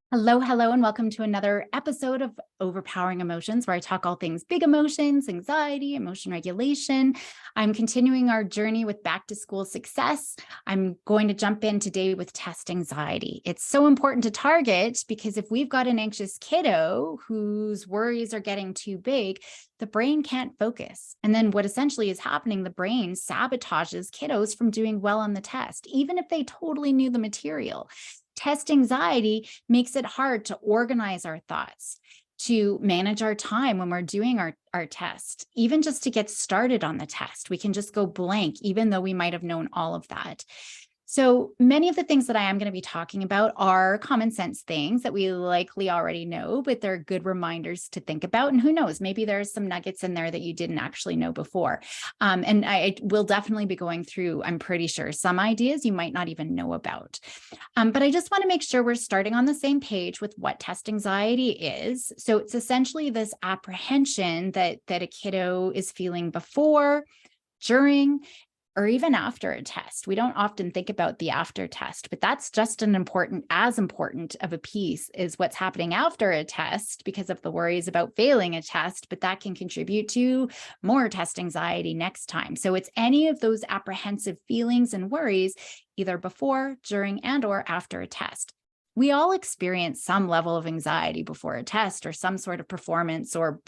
Hello, hello, and welcome to another episode of Overpowering Emotions, where I talk all things big emotions, anxiety, emotion regulation. I'm continuing our journey with back to school success. I'm going to jump in today with test anxiety. It's so important to target because if we've got an anxious kiddo whose worries are getting too big, the brain can't focus. And then what essentially is happening, the brain sabotages kiddos from doing well on the test, even if they totally knew the material. Test anxiety makes it hard to organize our thoughts, to manage our time when we're doing our test, even just to get started on the test. We can just go blank, even though we might have known all of that. So many of the things that I am going to be talking about are common sense things that we likely already know, but they're good reminders to think about. And who knows, maybe there's some nuggets in there that you didn't actually know before. And I will definitely be going through, I'm pretty sure, some ideas you might not even know about. But I just want to make sure we're starting on the same page with what test anxiety is. So it's essentially this apprehension that a kiddo is feeling before, during, or even after a test. We don't often think about the after test, but that's just as important of a piece is what's happening after a test because of the worries about failing a test, but that can contribute to more test anxiety next time. So it's any of those apprehensive feelings and worries, either before, during, and or after a test. We all experience some level of anxiety before a test or some sort of performance or,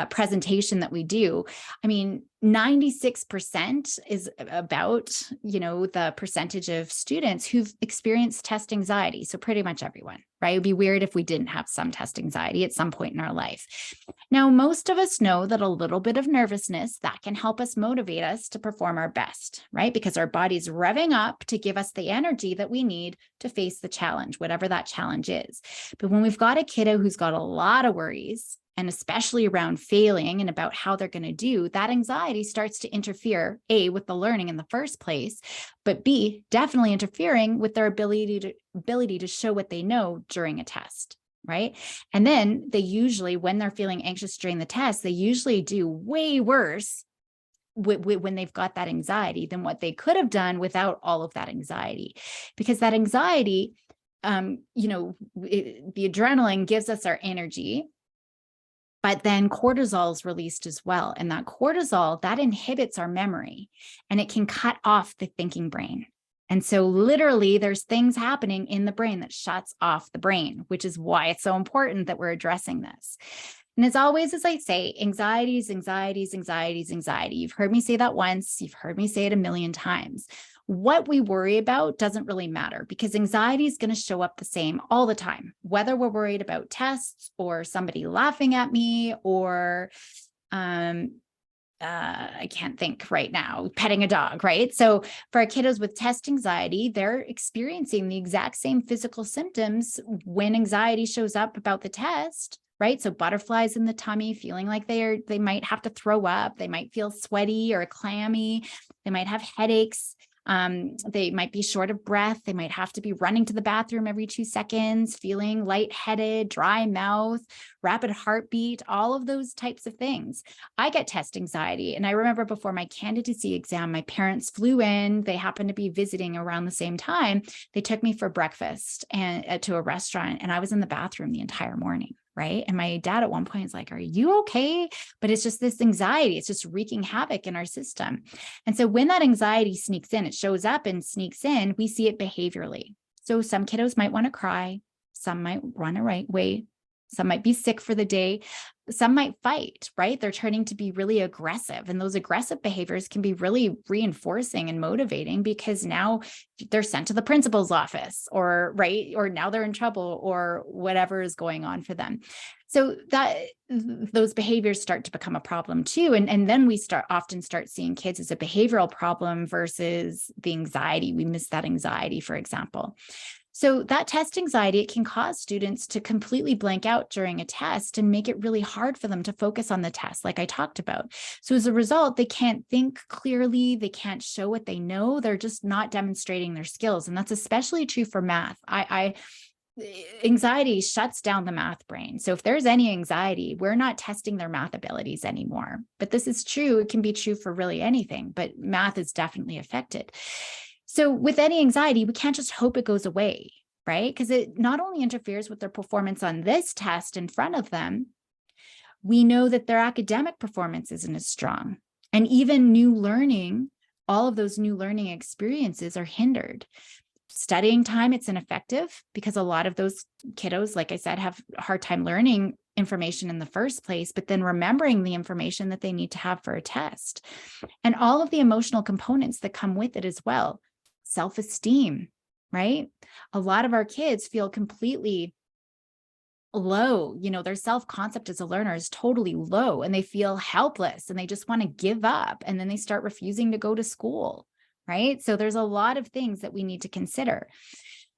presentation that we do. I mean, 96% is about, the percentage of students who've experienced test anxiety. So pretty much everyone, right? It'd be weird if we didn't have some test anxiety at some point in our life. Now, most of us know that a little bit of nervousness that can help us motivate us to perform our best, right? Because our body's revving up to give us the energy that we need to face the challenge, whatever that challenge is. But when we've got a kiddo who's got a lot of worries, and especially around failing and about how they're going to do, that anxiety starts to interfere, A, with the learning in the first place, but B, definitely interfering with their ability to show what they know during a test, right? And then they usually, when they're feeling anxious during the test, they usually do way worse when they've got that anxiety than what they could have done without all of that anxiety. Because that anxiety, the adrenaline gives us our energy, but then cortisol is released as well. And that cortisol, that inhibits our memory and it can cut off the thinking brain. And so literally there's things happening in the brain that shuts off the brain, which is why it's so important that we're addressing this. And as always, as I say, anxieties. You've heard me say that once, you've heard me say it a million times. What we worry about doesn't really matter because anxiety is going to show up the same all the time, whether we're worried about tests or somebody laughing at me or I can't think right now, petting a dog, right? So for our kiddos with test anxiety, they're experiencing the exact same physical symptoms when anxiety shows up about the test, right? So butterflies in the tummy, feeling like they might have to throw up, they might feel sweaty or clammy, they might have headaches. They might be short of breath. They might have to be running to the bathroom every 2 seconds, feeling lightheaded, dry mouth, rapid heartbeat, all of those types of things. I get test anxiety. And I remember before my candidacy exam, my parents flew in. They happened to be visiting around the same time. They took me for breakfast and to a restaurant, and I was in the bathroom the entire morning. Right. And my dad at one point is like, "Are you okay?" But it's just this anxiety. It's just wreaking havoc in our system. And so when that anxiety sneaks in, it shows up and sneaks in, we see it behaviorally. So some kiddos might want to cry. Some might run away. Some might be sick for the day. Some might fight, right? They're turning to be really aggressive. And those aggressive behaviors can be really reinforcing and motivating because now they're sent to the principal's office or now they're in trouble or whatever is going on for them. So that those behaviors start to become a problem too. And then we often start seeing kids as a behavioral problem versus the anxiety. We miss that anxiety, for example. So that test anxiety, it can cause students to completely blank out during a test and make it really hard for them to focus on the test, like I talked about. So as a result, they can't think clearly, they can't show what they know, they're just not demonstrating their skills. And that's especially true for math. Anxiety shuts down the math brain. So if there's any anxiety, we're not testing their math abilities anymore. But this is true. It can be true for really anything, but math is definitely affected. So with any anxiety, we can't just hope it goes away. right? Because it not only interferes with their performance on this test in front of them, we know that their academic performance isn't as strong. And even new learning, all of those new learning experiences are hindered. Studying time, it's ineffective because a lot of those kiddos, like I said, have a hard time learning information in the first place, but then remembering the information that they need to have for a test. And all of the emotional components that come with it as well. Self-esteem, right? A lot of our kids feel completely low. Their self-concept as a learner is totally low, and they feel helpless and they just want to give up. And then they start refusing to go to school, right? So there's a lot of things that we need to consider.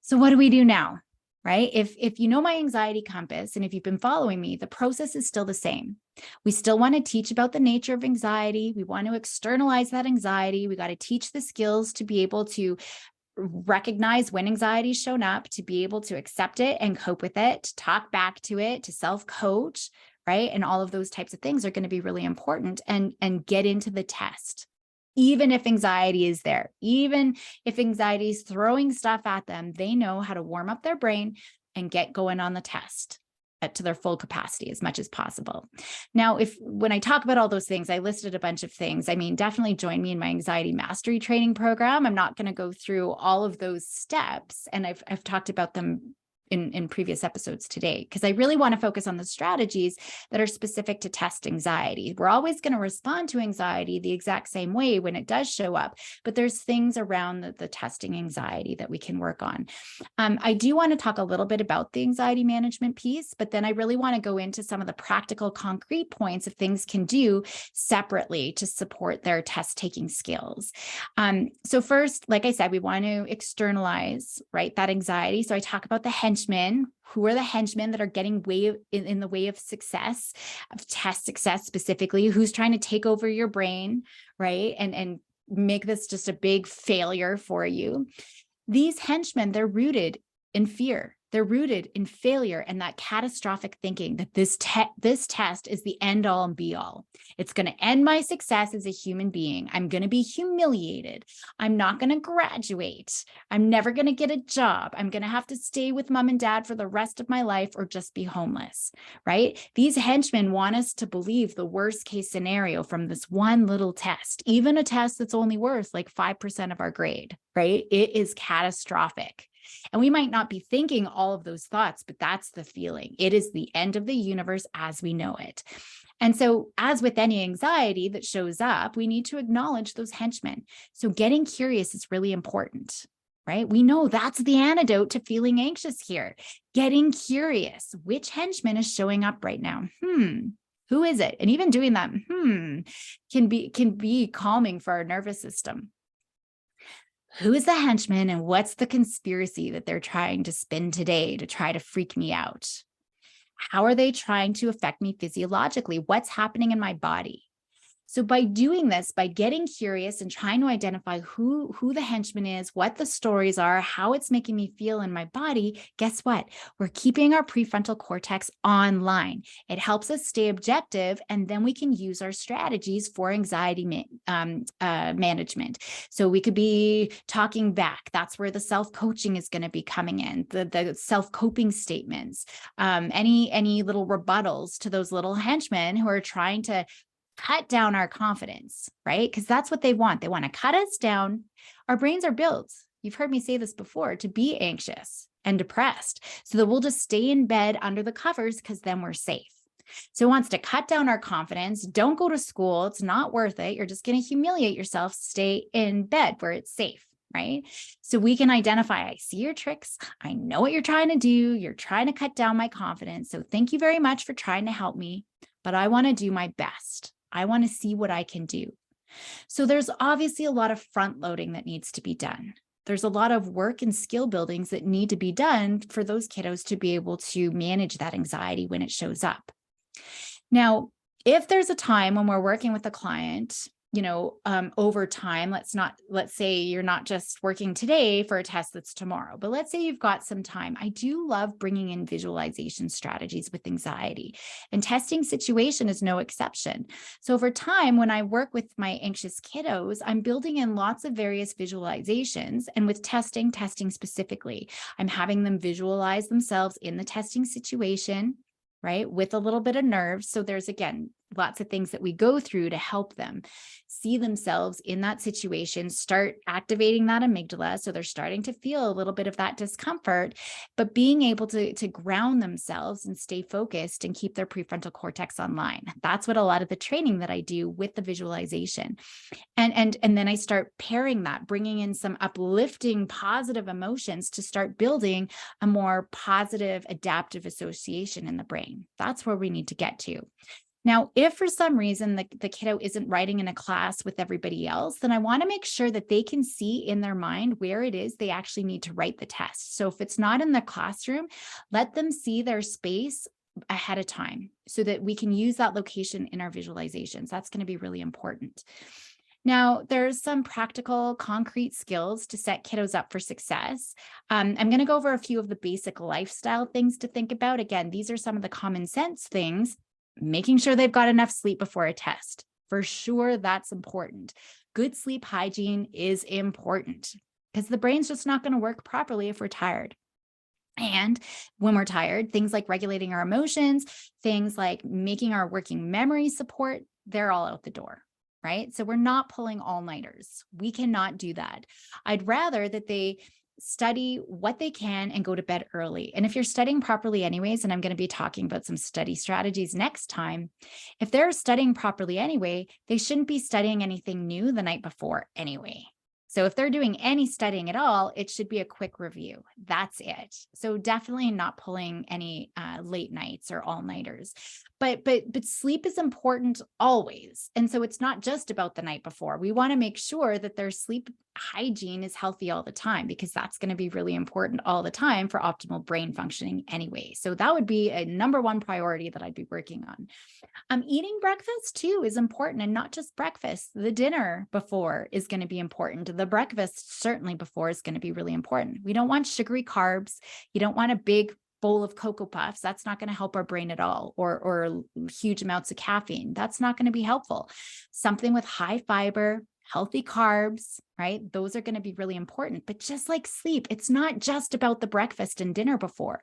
So what do we do now, right? If you know my anxiety compass, and if you've been following me, the process is still the same. We still want to teach about the nature of anxiety. We want to externalize that anxiety. We got to teach the skills to be able to recognize when anxiety's shown up, to be able to accept it and cope with it, to talk back to it, to self-coach, right? And all of those types of things are going to be really important, and get into the test. Even if anxiety is there, even if anxiety is throwing stuff at them, they know how to warm up their brain and get going on the test to their full capacity as much as possible. Now, when I talk about all those things, I listed a bunch of things. I mean, definitely join me in my anxiety mastery training program. I'm not going to go through all of those steps, and I've talked about them in previous episodes today, because I really want to focus on the strategies that are specific to test anxiety. We're always going to respond to anxiety the exact same way when it does show up, but there's things around the testing anxiety that we can work on. I do want to talk a little bit about the anxiety management piece, but then I really want to go into some of the practical, concrete points of things can do separately to support their test taking skills. So first, like I said, we want to externalize, right, that anxiety. So I talk about the henchmen. Who are the henchmen that are getting in the way of success, of test success specifically? Who's trying to take over your brain, right? And make this just a big failure for you. These henchmen, they're rooted in fear. They're rooted in failure and that catastrophic thinking that this test is the end all and be all. It's going to end my success as a human being. I'm going to be humiliated. I'm not going to graduate. I'm never going to get a job. I'm going to have to stay with mom and dad for the rest of my life, or just be homeless, right? These henchmen want us to believe the worst case scenario from this one little test, even a test that's only worth like 5% of our grade, right? It is catastrophic. And we might not be thinking all of those thoughts, but that's the feeling. It is the end of the universe as we know it. And so, as with any anxiety that shows up, we need to acknowledge those henchmen. So getting curious is really important, right? We know that's the antidote to feeling anxious here. Getting curious. Which henchman is showing up right now? Who is it? And even doing that, can be calming for our nervous system. Who is the henchman, and what's the conspiracy that they're trying to spin today to try to freak me out? How are they trying to affect me physiologically? What's happening in my body? So by doing this, by getting curious and trying to identify who the henchman is, what the stories are, how it's making me feel in my body, guess what? We're keeping our prefrontal cortex online. It helps us stay objective, and then we can use our strategies for anxiety management. So we could be talking back. That's where the self-coaching is going to be coming in, the self-coping statements, any little rebuttals to those little henchmen who are trying to cut down our confidence, right? Because that's what they want. They want to cut us down. Our brains are built, you've heard me say this before, to be anxious and depressed, so that we'll just stay in bed under the covers because then we're safe. So it wants to cut down our confidence. Don't go to school. It's not worth it. You're just going to humiliate yourself. Stay in bed where it's safe, right? So we can identify, I see your tricks. I know what you're trying to do. You're trying to cut down my confidence. So thank you very much for trying to help me, but I want to do my best. I want to see what I can do. So there's obviously a lot of front loading that needs to be done. There's a lot of work and skill buildings that need to be done for those kiddos to be able to manage that anxiety when it shows up. Now, if there's a time when we're working with a client over time, let's say you're not just working today for a test that's tomorrow, but let's say you've got some time. I do love bringing in visualization strategies with anxiety, and testing situation is no exception. So over time, when I work with my anxious kiddos, I'm building in lots of various visualizations, and with testing specifically, I'm having them visualize themselves in the testing situation, right? With a little bit of nerves. So there's, again, lots of things that we go through to help them see themselves in that situation, start activating that amygdala. So they're starting to feel a little bit of that discomfort, but being able to ground themselves and stay focused and keep their prefrontal cortex online. That's what a lot of the training that I do with the visualization. And then I start pairing that, bringing in some uplifting, positive emotions to start building a more positive, adaptive association in the brain. That's where we need to get to. Now, if for some reason the kiddo isn't writing in a class with everybody else, then I want to make sure that they can see in their mind where it is they actually need to write the test. So if it's not in the classroom, let them see their space ahead of time so that we can use that location in our visualizations. That's going to be really important. Now, there's some practical, concrete skills to set kiddos up for success. I'm going to go over a few of the basic lifestyle things to think about. Again, these are some of the common sense things. Making sure they've got enough sleep before a test. For sure, that's important. Good sleep hygiene is important because the brain's just not going to work properly if we're tired. And when we're tired, things like regulating our emotions, things like making our working memory support, they're all out the door, right? So we're not pulling all-nighters. We cannot do that. I'd rather that they study what they can and go to bed early. And if you're studying properly anyways, and I'm going to be talking about some study strategies next time, if they're studying properly anyway, they shouldn't be studying anything new the night before anyway. So if they're doing any studying at all, it should be a quick review. That's it. So definitely not pulling any late nights or all-nighters. But sleep is important always. And so it's not just about the night before. We want to make sure that their sleep hygiene is healthy all the time, because that's going to be really important all the time for optimal brain functioning anyway. So that would be a number one priority that I'd be working on. Eating breakfast too is important, and not just breakfast. The dinner before is going to be important. The breakfast certainly before is going to be really important. We don't want sugary carbs. You don't want a big bowl of Cocoa Puffs. That's not going to help our brain at all, or huge amounts of caffeine. That's not going to be helpful. Something with high fiber, healthy carbs, right? Those are going to be really important. But just like sleep, it's not just about the breakfast and dinner before.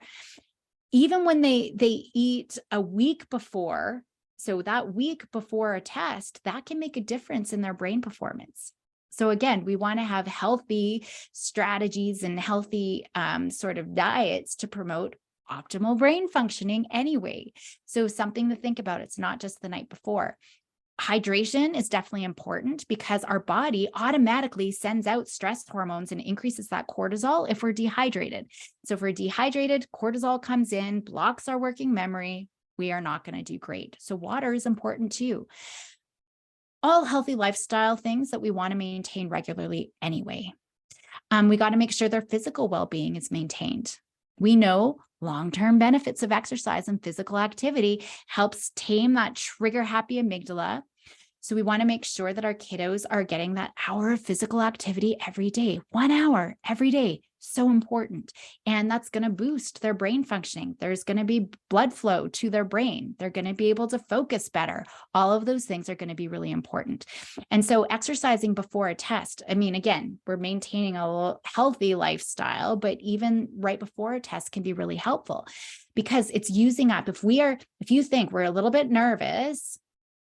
Even when they eat a week before, so that week before a test, that can make a difference in their brain performance. So again, we want to have healthy strategies and healthy sort of diets to promote optimal brain functioning anyway. So something to think about. It's not just the night before. Hydration is definitely important because our body automatically sends out stress hormones and increases that cortisol if we're dehydrated. So if we're dehydrated, cortisol comes in, blocks our working memory. We are not going to do great. So water is important too. All healthy lifestyle things that we want to maintain regularly anyway. We got to make sure their physical well-being is maintained. We know long-term benefits of exercise and physical activity helps tame that trigger-happy amygdala. So we want to make sure that our kiddos are getting that hour of physical activity every day, 1 hour every day. So important. And that's going to boost their brain functioning. There's going to be blood flow to their brain. They're going to be able to focus better. All of those things are going to be really important. And so exercising before a test, I mean, again, we're maintaining a healthy lifestyle, but even right before a test can be really helpful because it's using up. If you think we're a little bit nervous,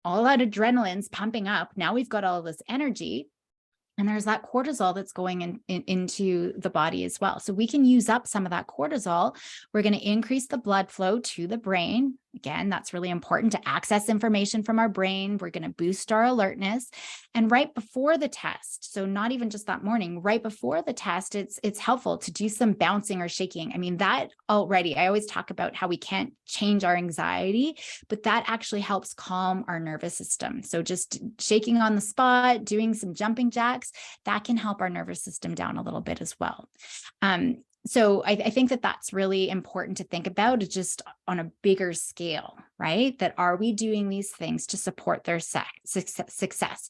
all that adrenaline's pumping up. Now we've got all this energy. And there's that cortisol that's going into the body as well. So we can use up some of that cortisol. We're going to increase the blood flow to the brain. Again, that's really important to access information from our brain. We're going to boost our alertness. And right before the test, so not even just that morning, right before the test, it's helpful to do some bouncing or shaking. I mean, that already, I always talk about how we can't change our anxiety, but that actually helps calm our nervous system. So just shaking on the spot, doing some jumping jacks, that can help our nervous system down a little bit as well. So I think that that's really important to think about, just on a bigger scale, right? That are we doing these things to support their success?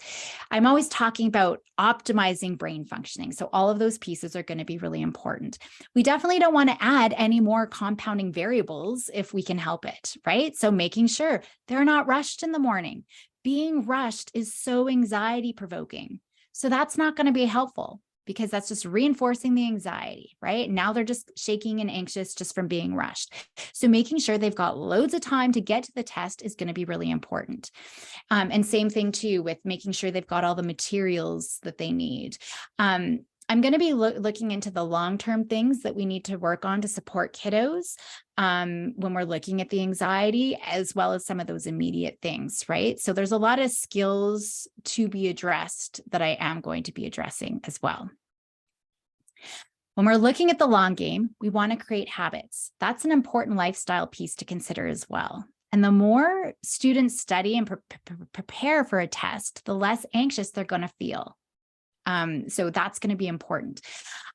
I'm always talking about optimizing brain functioning. So all of those pieces are going to be really important. We definitely don't want to add any more compounding variables if we can help it, right? So making sure they're not rushed in the morning. Being rushed is so anxiety provoking. So that's not going to be helpful, because that's just reinforcing the anxiety, right? Now they're just shaking and anxious just from being rushed. So making sure they've got loads of time to get to the test is going to be really important. And same thing too with making sure they've got all the materials that they need. I'm going to be looking into the long-term things that we need to work on to support kiddos when we're looking at the anxiety, as well as some of those immediate things, right? So there's a lot of skills to be addressed that I am going to be addressing as well. When we're looking at the long game, we want to create habits. That's an important lifestyle piece to consider as well. And the more students study and prepare for a test, the less anxious they're going to feel. So that's going to be important.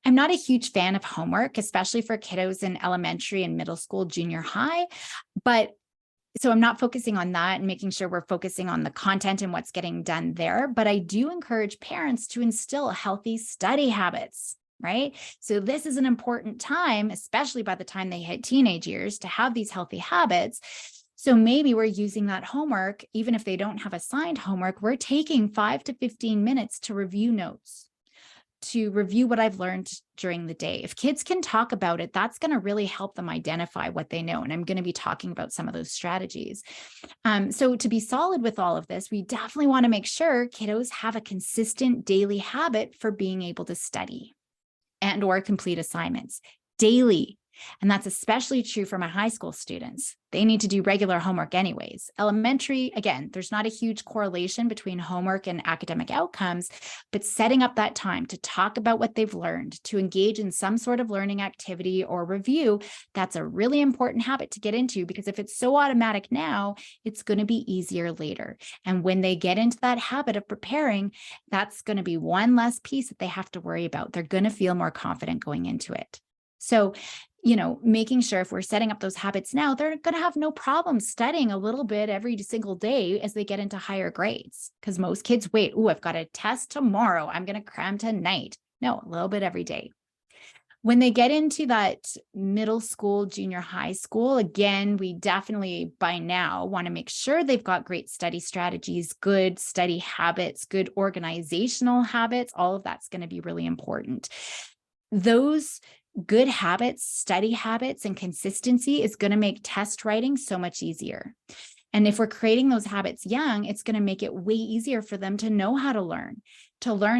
I'm not a huge fan of homework, especially for kiddos in elementary and middle school, junior high, but so I'm not focusing on that and making sure we're focusing on the content and what's getting done there. But I do encourage parents to instill healthy study habits, right? So this is an important time, especially by the time they hit teenage years, to have these healthy habits. So maybe we're using that homework, even if they don't have assigned homework, we're taking 5 to 15 minutes to review notes, to review what I've learned during the day. If kids can talk about it, that's going to really help them identify what they know. And I'm going to be talking about some of those strategies. So to be solid with all of this, we definitely want to make sure kiddos have a consistent daily habit for being able to study and or complete assignments daily. And that's especially true for my high school students. They need to do regular homework anyways. Elementary, again, there's not a huge correlation between homework and academic outcomes, but setting up that time to talk about what they've learned, to engage in some sort of learning activity or review, that's a really important habit to get into, because if it's so automatic now, it's going to be easier later. And when they get into that habit of preparing, that's going to be one less piece that they have to worry about. They're going to feel more confident going into it. So, making sure if we're setting up those habits now, they're going to have no problem studying a little bit every single day as they get into higher grades. Because most kids wait, I've got a test tomorrow, I'm going to cram tonight. No, a little bit every day. When they get into that middle school, junior high school, again, we definitely by now want to make sure they've got great study strategies, good study habits, good organizational habits. All of that's going to be really important. Those good habits, study habits, and consistency is going to make test writing so much easier. And if we're creating those habits young, it's going to make it way easier for them to know how to learn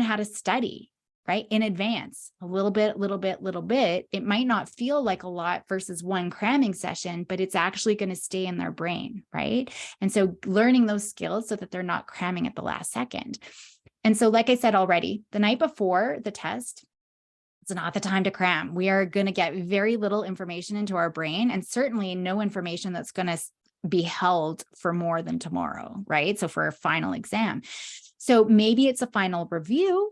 how to study, right? In advance, a little bit. It might not feel like a lot versus one cramming session, but it's actually going to stay in their brain, right? And so learning those skills so that they're not cramming at the last second. And so, like I said already, the night before the test, it's not the time to cram. We are going to get very little information into our brain, and certainly no information that's going to be held for more than tomorrow, right? So for a final exam. So maybe it's a final review,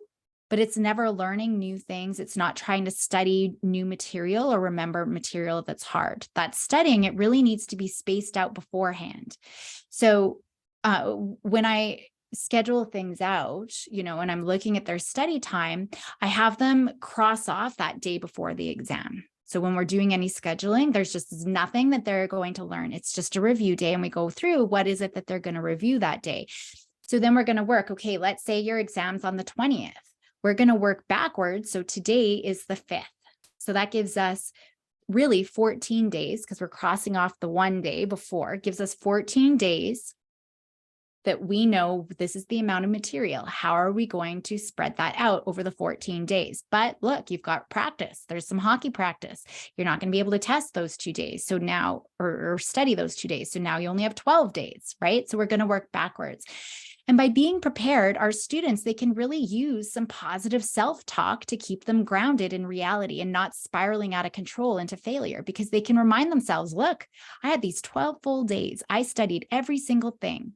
but it's never learning new things. It's not trying to study new material or remember material that's hard. That studying, it really needs to be spaced out beforehand. So when I schedule things out, and I'm looking at their study time, I have them cross off that day before the exam. So when we're doing any scheduling, there's just nothing that they're going to learn. It's just a review day, and we go through what is it that they're going to review that day. So then we're going to work, okay, let's say your exam's on the 20th. We're going to work backwards. So today is the 5th. So that gives us really 14 days, because we're crossing off the one day before. It gives us 14 days that we know this is the amount of material. How are we going to spread that out over the 14 days? But look, you've got practice. There's some hockey practice. You're not going to be able to test those 2 days. So now, or study those 2 days. So now you only have 12 days, right? So we're going to work backwards. And by being prepared, our students, they can really use some positive self-talk to keep them grounded in reality and not spiraling out of control into failure, because they can remind themselves, look, I had these 12 full days. I studied every single thing.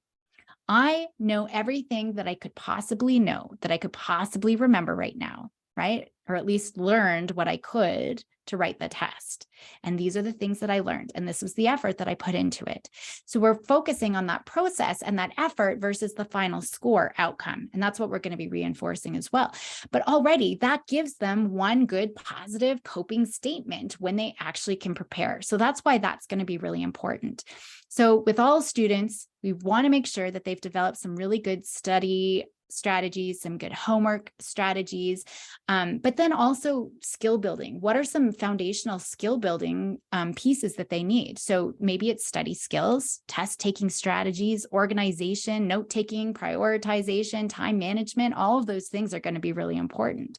I know everything that I could possibly know, that I could possibly remember right now. right? Or at least learned what I could to write the test. And these are the things that I learned. And this was the effort that I put into it. So we're focusing on that process and that effort versus the final score outcome. And that's what we're going to be reinforcing as well. But already that gives them one good positive coping statement when they actually can prepare. So that's why that's going to be really important. So with all students, we want to make sure that they've developed some really good study strategies, some good homework strategies, but then also skill building. What are some foundational skill building pieces that they need? So maybe it's study skills, test taking strategies, organization, note taking, prioritization, time management. All of those things are going to be really important.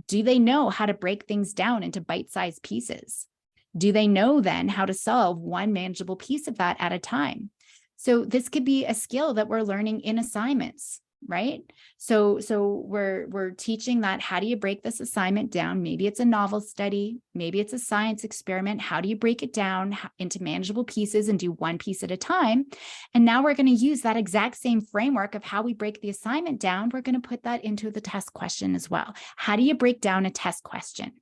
Do they know how to break things down into bite-sized pieces? Do they know then how to solve one manageable piece of that at a time? So this could be a skill that we're learning in assignments, right? So we're teaching that, how do you break this assignment down? Maybe it's a novel study, maybe it's a science experiment. How do you break it down into manageable pieces and do one piece at a time? And now we're going to use that exact same framework of how we break the assignment down. We're going to put that into the test question as well. How do you break down a test question?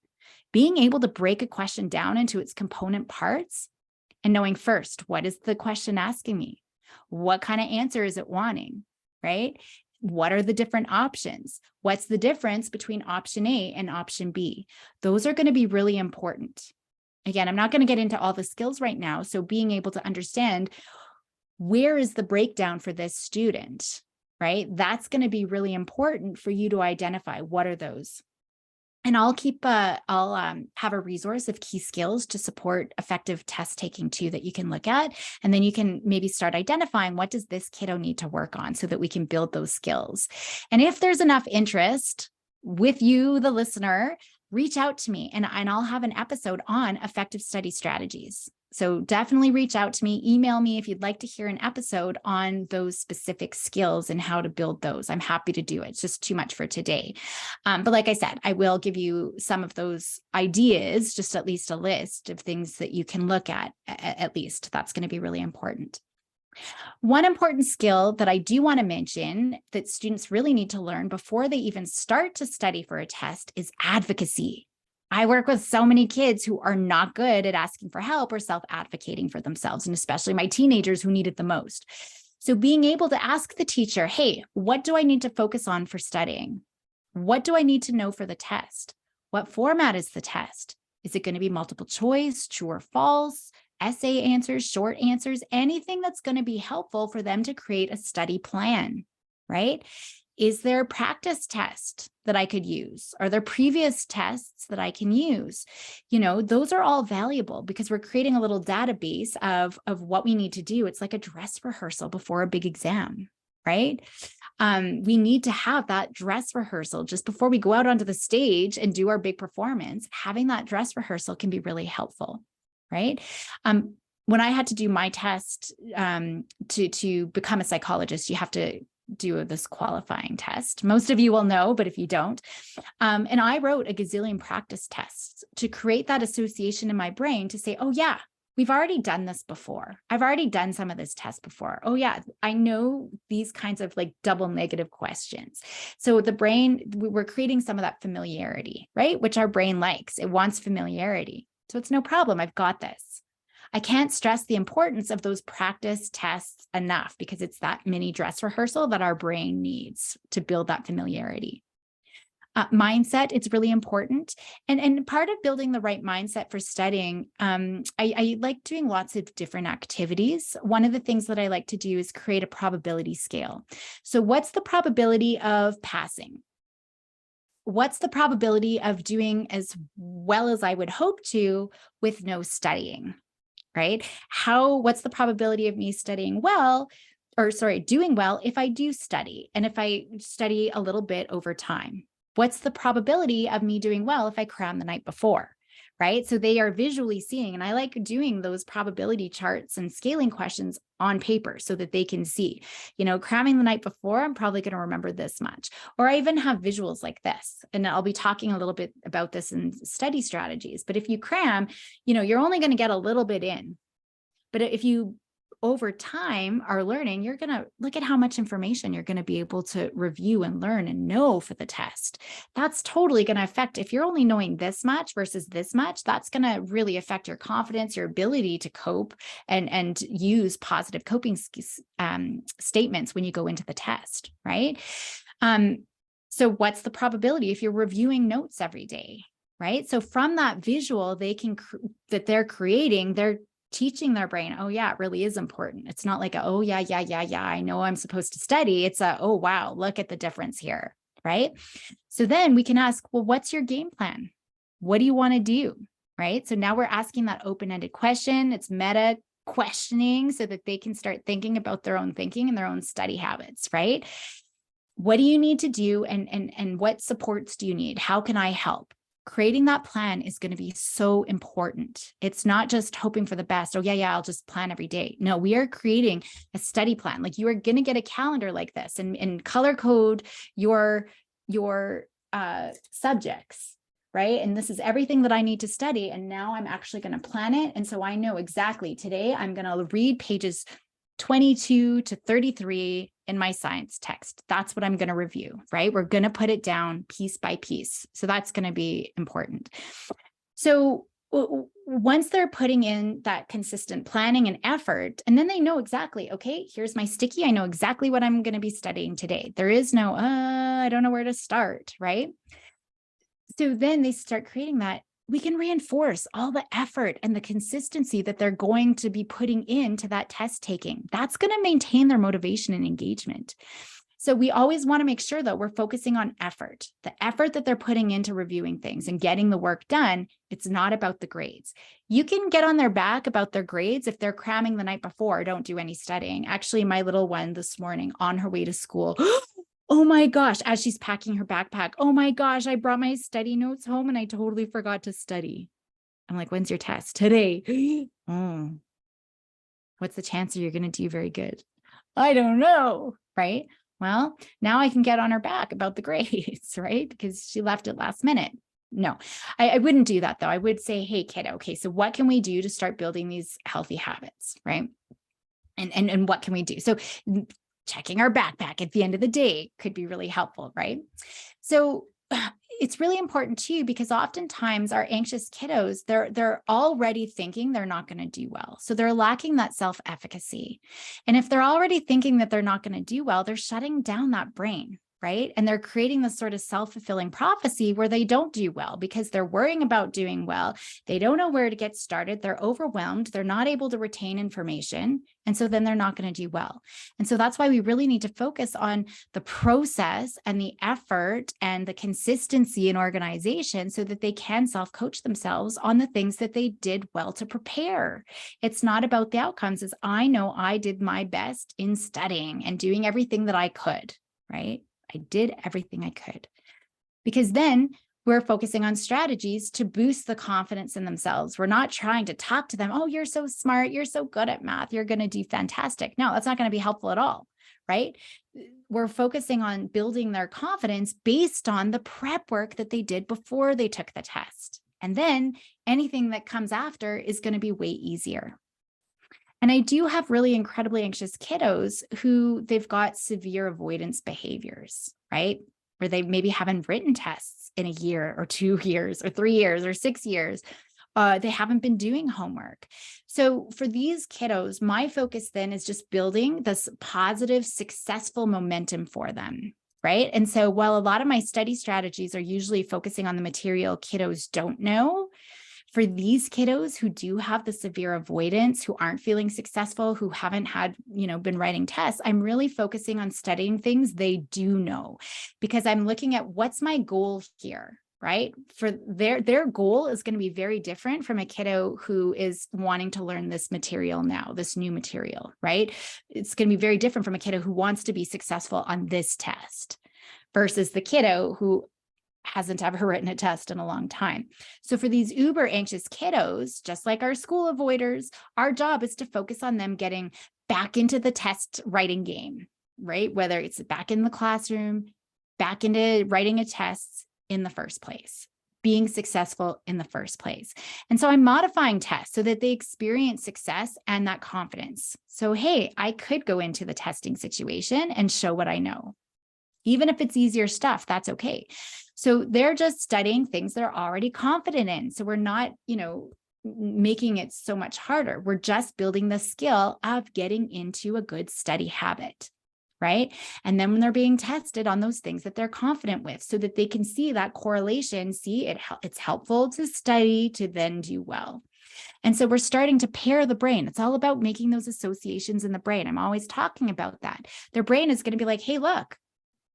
Being able to break a question down into its component parts and knowing first, what is the question asking me? What kind of answer is it wanting, right? What are the different options? What's the difference between option A and option B? Those are going to be really important. Again, I'm not going to get into all the skills right now. So being able to understand where is the breakdown for this student, right? That's going to be really important for you to identify what are those. And I'll have a resource of key skills to support effective test taking too that you can look at. And then you can maybe start identifying, what does this kiddo need to work on so that we can build those skills. And if there's enough interest with you, the listener, reach out to me and I'll have an episode on effective study strategies. So definitely reach out to me, email me if you'd like to hear an episode on those specific skills and how to build those. I'm happy to do it. It's just too much for today. But like I said, I will give you some of those ideas, just at least a list of things that you can look at least. That's going to be really important. One important skill that I do want to mention that students really need to learn before they even start to study for a test is advocacy. I work with so many kids who are not good at asking for help or self-advocating for themselves, and especially my teenagers who need it the most. So being able to ask the teacher, hey, what do I need to focus on for studying? What do I need to know for the test? What format is the test? Is it going to be multiple choice, true or false, essay answers, short answers, anything that's going to be helpful for them to create a study plan, right? Is there a practice test that I could use? Are there previous tests that I can use? You know, those are all valuable because we're creating a little database of what we need to do. It's like a dress rehearsal before a big exam, right? We need to have that dress rehearsal just before we go out onto the stage and do our big performance. Having that dress rehearsal can be really helpful, right? When I had to do my test to become a psychologist, you have to do this qualifying test. Most of you will know, but if you don't, and I wrote a gazillion practice tests to create that association in my brain to say, oh yeah, we've already done this before. I've already done some of this test before. Oh yeah, I know these kinds of like double negative questions. So the brain, we're creating some of that familiarity, right? Which our brain likes. It wants familiarity. So it's no problem. I've got this. I can't stress the importance of those practice tests enough because it's that mini dress rehearsal that our brain needs to build that familiarity. Mindset, it's really important. And part of building the right mindset for studying, I like doing lots of different activities. One of the things that I like to do is create a probability scale. So what's the probability of passing? What's the probability of doing as well as I would hope to with no studying? Right? What's the probability of me doing well if I do study and if I study a little bit over time? What's the probability of me doing well if I cram the night before? Right? So they are visually seeing, and I like doing those probability charts and scaling questions on paper so that they can see, you know, cramming the night before, I'm probably going to remember this much. Or I even have visuals like this, and I'll be talking a little bit about this in study strategies. But if you cram, you know, you're only going to get a little bit in. But if you over time, our learning, you're going to look at how much information you're going to be able to review and learn and know for the test. That's totally going to affect, if you're only knowing this much versus this much, that's going to really affect your confidence, your ability to cope and use positive coping statements when you go into the test, right? So what's the probability if you're reviewing notes every day, right? So from that visual, that they're creating, they're teaching their brain, oh yeah, it really is important. It's not like, oh yeah, I know I'm supposed to study. It's oh wow, look at the difference here, right? So then we can ask, well, what's your game plan? What do you want to do, right? So now we're asking that open-ended question. It's meta questioning so that they can start thinking about their own thinking and their own study habits, right? What do you need to do, and what supports do you need? How can I help? Creating that plan is going to be so important. It's not just hoping for the best. Oh yeah, I'll just plan every day. No, we are creating a study plan. Like, you are going to get a calendar like this and color code your subjects, right? And this is everything that I need to study. And now I'm actually going to plan it. And so I know exactly today I'm going to read pages 22 to 33 in my science text. That's what I'm going to review, right? We're going to put it down piece by piece. So that's going to be important. So once they're putting in that consistent planning and effort, and then they know exactly, okay, here's my sticky. I know exactly what I'm going to be studying today. There is no, I don't know where to start, right? So then they start creating that. We can reinforce all the effort and the consistency that they're going to be putting into that test taking. That's going to maintain their motivation and engagement. So we always want to make sure that we're focusing on effort, the effort that they're putting into reviewing things and getting the work done. It's not about the grades. You can get on their back about their grades if they're cramming the night before, don't do any studying. Actually, my little one this morning on her way to school, oh my gosh, as she's packing her backpack, oh my gosh, I brought my study notes home and I totally forgot to study. I'm like, when's your test? Today. Oh, what's the chance that you're going to do very good? I don't know, right? Well, now I can get on her back about the grades, right? Because she left it last minute. No, I wouldn't do that though. I would say, hey, kiddo, okay, so what can we do to start building these healthy habits, right? And what can we do? So checking our backpack at the end of the day could be really helpful, right? So it's really important too, because oftentimes our anxious kiddos, they're already thinking they're not going to do well. So they're lacking that self-efficacy. And if they're already thinking that they're not going to do well, they're shutting down that brain, right? And they're creating this sort of self-fulfilling prophecy where they don't do well because they're worrying about doing well. They don't know where to get started. They're overwhelmed. They're not able to retain information. And so then they're not going to do well. And so that's why we really need to focus on the process and the effort and the consistency in organization so that they can self-coach themselves on the things that they did well to prepare. It's not about the outcomes. As I know I did my best in studying and doing everything that I could, right? I did everything I could, because then we're focusing on strategies to boost the confidence in themselves. We're not trying to talk to them. Oh, you're so smart. You're so good at math. You're going to do fantastic. No, that's not going to be helpful at all, right? We're focusing on building their confidence based on the prep work that they did before they took the test. And then anything that comes after is going to be way easier. And I do have really incredibly anxious kiddos who they've got severe avoidance behaviors, right? Where they maybe haven't written tests in a year or 2 years or 3 years or 6 years. They haven't been doing homework. So for these kiddos, my focus then is just building this positive, successful momentum for them, right? And so while a lot of my study strategies are usually focusing on the material kiddos don't know, for these kiddos who do have the severe avoidance, who aren't feeling successful, who haven't had, been writing tests, I'm really focusing on studying things they do know, because I'm looking at what's my goal here, right? For their goal is going to be very different from a kiddo who is wanting to learn this material now, this new material, right? It's going to be very different from a kiddo who wants to be successful on this test versus the kiddo who hasn't ever written a test in a long time. So for these uber anxious kiddos, just like our school avoiders, our job is to focus on them getting back into the test writing game, right? Whether it's back in the classroom, back into writing a test in the first place. being successful in the first place. And so I'm modifying tests so that they experience success and that confidence. So, hey, I could go into the testing situation and show what I know. Even if it's easier stuff, that's okay. So they're just studying things they're already confident in. So we're not, making it so much harder. We're just building the skill of getting into a good study habit, right? And then when they're being tested on those things that they're confident with, so that they can see that correlation, it's helpful to study to then do well. And so we're starting to pair the brain. It's all about making those associations in the brain. I'm always talking about that. Their brain is going to be like, hey, look,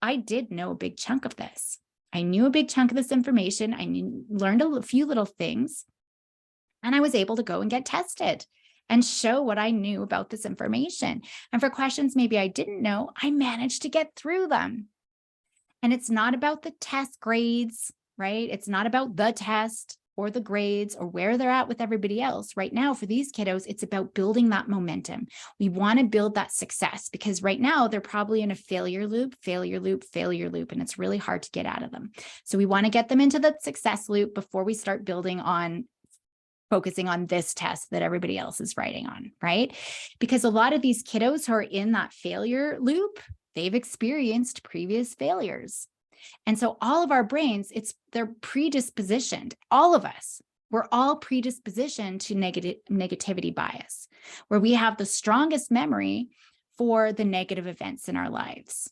I did know a big chunk of this. I knew a big chunk of this information. I learned a few little things, and I was able to go and get tested and show what I knew about this information. And for questions maybe I didn't know, I managed to get through them. And it's not about the test grades, right? It's not about the test or the grades or where they're at with everybody else. Right now, for these kiddos, it's about building that momentum. We want to build that success, because right now they're probably in a failure loop, and it's really hard to get out of them. So we want to get them into the success loop before we start focusing on this test that everybody else is writing on, right? Because a lot of these kiddos who are in that failure loop, they've experienced previous failures. And so all of our brains, they're predispositioned. All of us, we're all predispositioned to negativity bias, where we have the strongest memory for the negative events in our lives,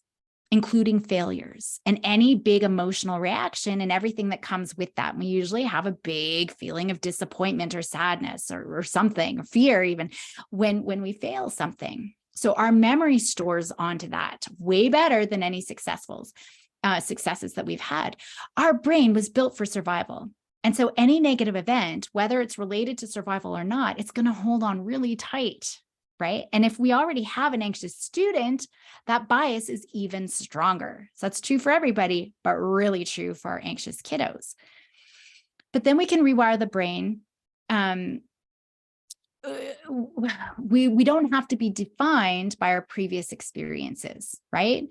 including failures and any big emotional reaction and everything that comes with that. We usually have a big feeling of disappointment or sadness or something, or fear even when we fail something. So our memory stores onto that way better than any successes that we've had. Our brain was built for survival. And so any negative event, whether it's related to survival or not, it's going to hold on really tight, right? And if we already have an anxious student, that bias is even stronger. So that's true for everybody, but really true for our anxious kiddos. But then we can rewire the brain. We don't have to be defined by our previous experiences, right?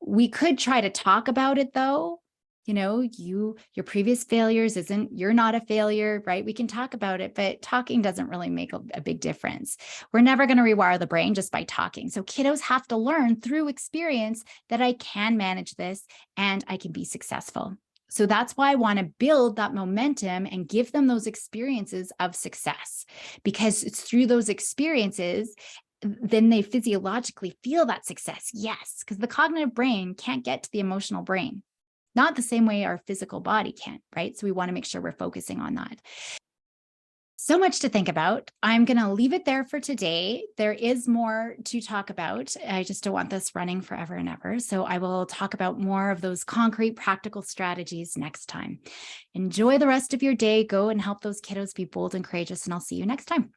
We could try to talk about it though. Your previous failures you're not a failure, right? We can talk about it, but talking doesn't really make a big difference. We're never going to rewire the brain just by talking. So kiddos have to learn through experience that I can manage this and I can be successful. So that's why I want to build that momentum and give them those experiences of success, because it's through those experiences then they physiologically feel that success. Yes, because the cognitive brain can't get to the emotional brain, not the same way our physical body can, right? So we want to make sure we're focusing on that. So much to think about. I'm going to leave it there for today. There is more to talk about. I just don't want this running forever and ever. So I will talk about more of those concrete, practical strategies next time. Enjoy the rest of your day. Go and help those kiddos be bold and courageous, and I'll see you next time.